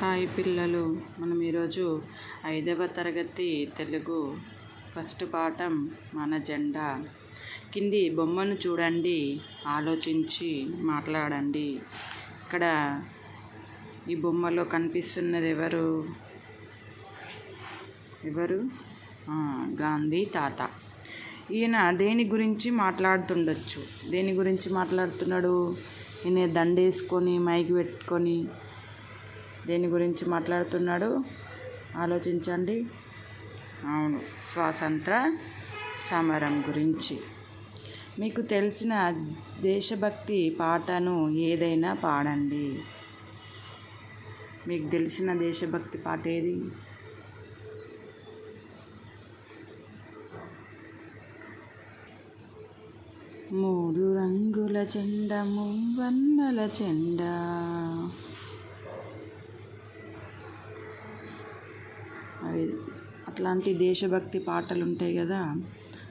Hi పిల్లలు, మనం ఈరోజు 5వ తరగతి తెలుగు ఫస్ట్ పాఠం మన జెండా. కింది బొమ్మను చూడండి, ఆలోచించి మాట్లాడండి. ఇక్కడ ఈ బొమ్మలో కనిపిస్తున్నది ఎవరు? గాంధీ తాత. ఈయన దేని గురించి మాట్లాడుతుండొచ్చు? దేని గురించి మాట్లాడుతున్నాడు? ఈయన దండేసుకొని మైక్ పెట్టుకొని దేని గురించి మాట్లాడుతున్నాడు? ఆలోచించండి. అవును, స్వాతంత్ర సమరం గురించి. మీకు తెలిసిన దేశభక్తి పాటను ఏదైనా పాడండి. మీకు తెలిసిన దేశభక్తి పాట ఏది? మూడు రంగుల జెండా, మూవన్నెల జెండా. అట్లాంటి దేశభక్తి పాటలు ఉంటాయి కదా,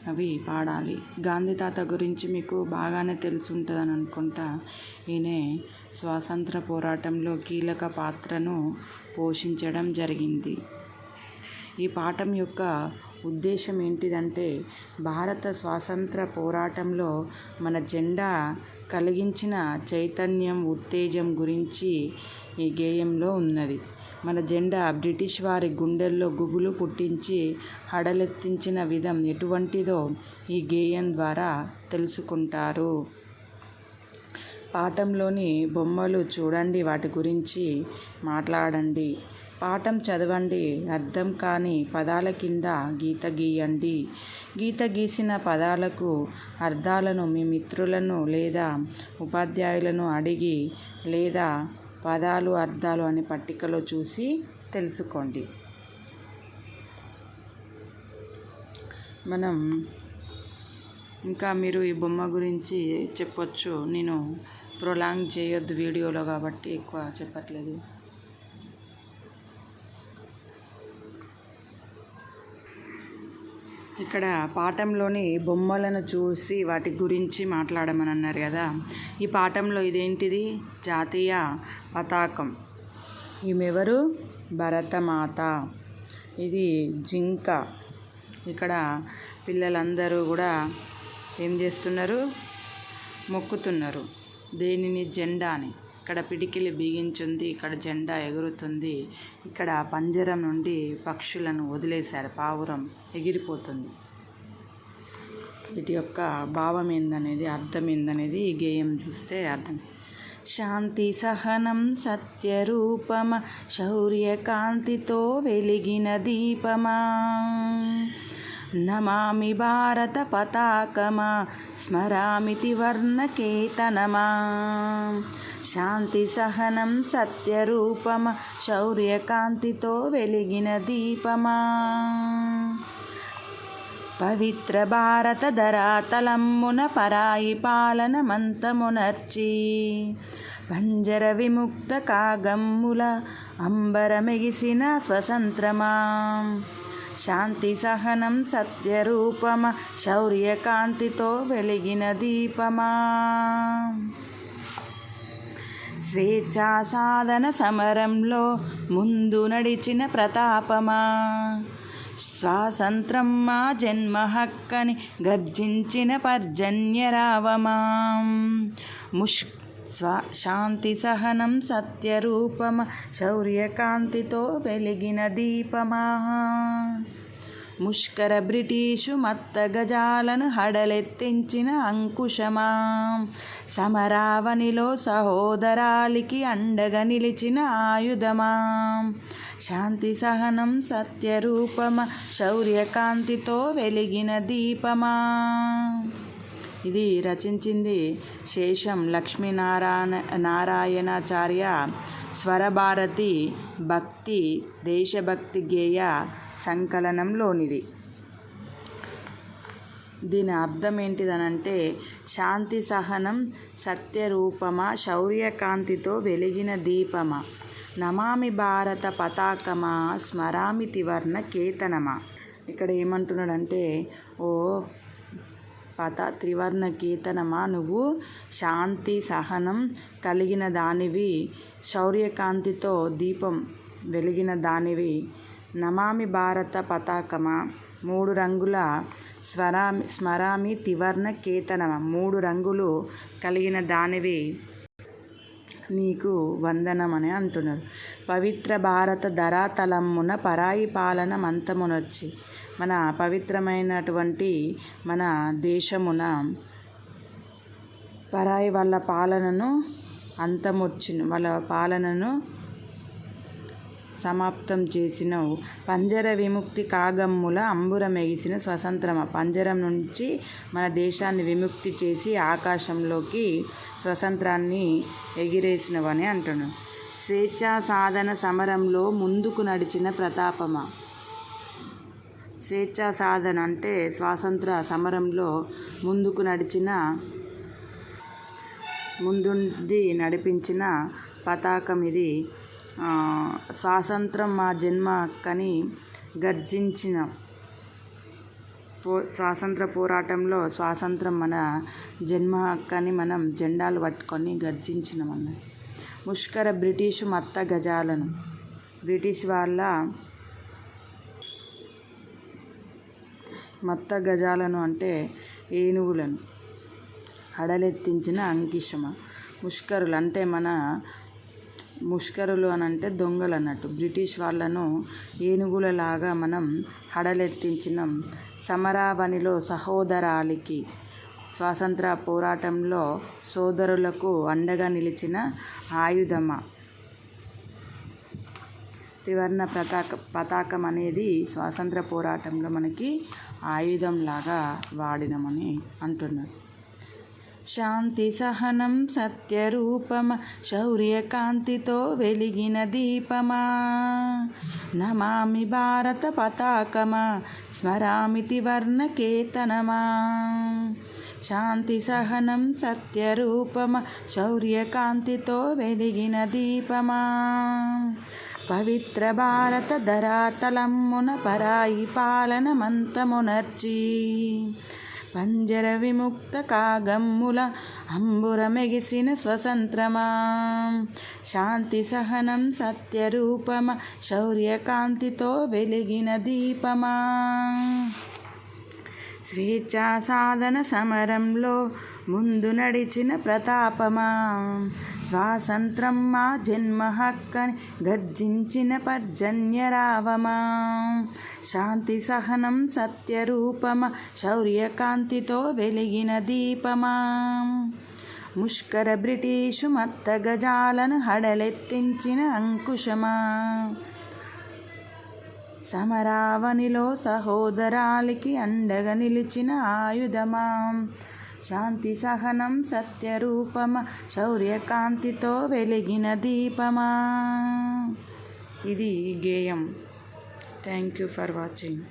అవి పాడాలి. గాంధీ తాత గురించి మీకు బాగానే తెలుసుంటుందని అనుకుంటా. ఈయన స్వాతంత్ర పోరాటంలో కీలక పాత్రను పోషించడం జరిగింది. ఈ పాఠం యొక్క ఉద్దేశం ఏంటిదంటే, భారత స్వాతంత్ర పోరాటంలో మన జెండా కలిగించిన చైతన్యం, ఉత్తేజం గురించి ఈ గేయంలో ఉన్నది. మన జెండా బ్రిటిష్ వారి గుండెల్లో గుబులు పుట్టించి హడలెత్తించిన విధం ఎటువంటిదో ఈ గేయం ద్వారా తెలుసుకుంటారు. పాఠంలోని బొమ్మలు చూడండి, వాటి గురించి మాట్లాడండి. పాఠం చదవండి, అర్థం కాని పదాల కింద గీత గీయండి. గీత గీసిన పదాలకు అర్థాలను మీ మిత్రులను లేదా ఉపాధ్యాయులను అడిగి లేదా పదాలు అర్థాలు అనే పట్టికలో చూసి తెలుసుకోండి. మనం ఇంకా మీరు ఈ బొమ్మ గురించి చెప్పొచ్చు. నేను ప్రొలాంగ్ చేయొద్దు వీడియోలో కాబట్టి ఎక్కువ చెప్పట్లేదు. ఇక్కడ పాఠంలోని బొమ్మలను చూసి వాటి గురించి మాట్లాడమని అన్నారు కదా. ఈ పాఠంలో ఇదేంటిది? జాతీయ పతాకం. ఈమెవరు? భరతమాత. ఇది జింక. ఇక్కడ పిల్లలందరూ కూడా ఏం చేస్తున్నారు? మొక్కుతున్నారు. దేనిని? జెండాని. ఇక్కడ పిడికిలి బిగించుంది, ఇక్కడ జెండా ఎగురుతుంది. ఇక్కడ పంజరం నుండి పక్షులను వదిలేశారు, పావురం ఎగిరిపోతుంది. వీటి యొక్క భావం ఏందనేది, అర్థం ఏందనేది ఈ గేయం చూస్తే అర్థం. శాంతి సహనం సత్యరూపమా, శౌర్యకాంతితో వెలిగిన దీపమా, నమామి భారత పతాకమా, స్మరామి త్రివర్ణకేతనమా. శాంతి సహనం సత్యరూపమా, శౌర్యకాంతితో వెలిగిన దీపమా, పవిత్ర భారత ధరాతలమ్మున పరాయి పాలన మంతమునర్చి, పంజర విముక్త కాగమ్ముల అంబరమెగిసిన స్వతంత్రమా. శాంతి సహనం సత్యరూపమా, శౌర్యకాంతితో వెలిగిన దీపమా, స్వేచ్ఛా సాధన సమరంలో ముందు నడిచిన ప్రతాపమా, స్వాతంత్రం మా జన్మ హక్కని గర్జించిన పర్జన్యరావమా. శాంతి సహనం సత్యరూపమా, శౌర్యకాంతితో వెలిగిన దీపమా, ముష్కర బ్రిటిషు మత్త గజాలను హడలెత్తించిన అంకుశమా, సమరావనిలో సహోదరాలికి అండగా నిలిచిన ఆయుధమా. శాంతి సహనం సత్యరూపమా, శౌర్యకాంతితో వెలిగిన దీపమా. ఇది రచించింది శేషం నారాయణాచార్య. స్వరభారతి భక్తి దేశభక్తి గేయ సంకలనంలోనిది. దీని అర్థం ఏంటిదనంటే, శాంతి సహనం సత్యరూపమా, శౌర్యకాంతితో వెలిగిన దీపమా, నమామి భారత పతాకమా, స్మరామి త్రివర్ణకేతనమా. ఇక్కడ ఏమంటున్నాడంటే, ఓ త్రివర్ణ కేతనమా, నువ్వు శాంతి సహనం కలిగిన దానివి, శౌర్యకాంతితో దీపం వెలిగిన దానివి. నమామి భారత పతాకమా, 3 రంగుల స్మరామి త్రివర్ణ కేతనమా, 3 రంగులు కలిగిన దానివి నీకు వందనమని అంటున్నారు. పవిత్ర భారత ధరాతలమున పరాయి పాలన మంతమునొచ్చి, మన పవిత్రమైనటువంటి మన దేశమున పరాయి వాళ్ళ పాలనను అంతమొచ్చిన, వాళ్ళ పాలనను సమాప్తం చేసినవు. పంజర విముక్తి కాగమ్ముల అంబురమెగిసిన స్వతంత్రమ, పంజరం నుంచి మన దేశాన్ని విముక్తి చేసి ఆకాశంలోకి స్వతంత్రాన్ని ఎగిరేసినవని అంటున్నాడు. స్వేచ్ఛా సాధన సమరంలో ముందుకు నడిచిన ప్రతాపమా, స్వేచ్ఛా సాధన అంటే స్వాతంత్ర సమరంలో ముందుండి నడిపించిన పతాకం ఇది. స్వాతంత్రం మా జన్మ హక్కని గర్జించిన స్వాతంత్ర పోరాటంలో స్వాతంత్రం మన జన్మ హక్కని మనం జెండాలు పట్టుకొని గర్జించినామన్నది. ముష్కర బ్రిటిషు మత్త గజాలను, బ్రిటిష్ వాళ్ళ మత్త గజాలను అంటే ఏనుగులను హడలెత్తించిన అంకిషమ. ముష్కరులు అంటే మన ముష్కరులు అని అంటే దొంగలు అన్నట్టు. బ్రిటిష్ వాళ్ళను ఏనుగులలాగా మనం హడలెత్తించినాం. సమరావనిలో సహోదరాలికి, స్వాతంత్ర పోరాటంలో సోదరులకు అండగా నిలిచిన ఆయుధమా. త్రివర్ణ పతాకం అనేది స్వాతంత్ర పోరాటంలో మనకి ఆయుధంలాగా వాడినమని అంటున్నారు. శాంతి సహనం సత్యరూపమా, శౌర్యకాంతితో వెలిగిన దీపమా, నమామి భారత పతాకమా, స్మరామి త్రివర్ణ కేతనమా. శాంతి సహనం సత్యరూపమా, శౌర్యకాంతితో వెలిగిన దీపమా, పవిత్ర భారత ధరాతలమున పరాయి పాలన మంతమునర్చి, పంజర విముక్త కాగమ్ముల అంబురమెగిసిన స్వతంత్రమా. శాంతి సహనం సత్యరూపమా, శౌర్యకాంతితో వెలిగిన దీపమా, స్వేచ్ఛా సాధన సమరంలో ముందు నడిచిన ప్రతాపమా, స్వాతంత్రం మా జన్మ హక్కని గర్జించిన పర్జన్యరావమా. శాంతి సహనం సత్యరూపమా, శౌర్యకాంతితో వెలిగిన దీపమా, ముష్కర బ్రిటిషు మత్త గజాలను హడలెత్తించిన అంకుశమా, సమరావనిలో సహోదరాలికి అండగా నిలిచిన ఆయుధమా. శాంతి సహనం సత్యరూపమా, శౌర్యకాంతితో వెలిగిన దీపమా. ఇది గేయం. Thank you for watching.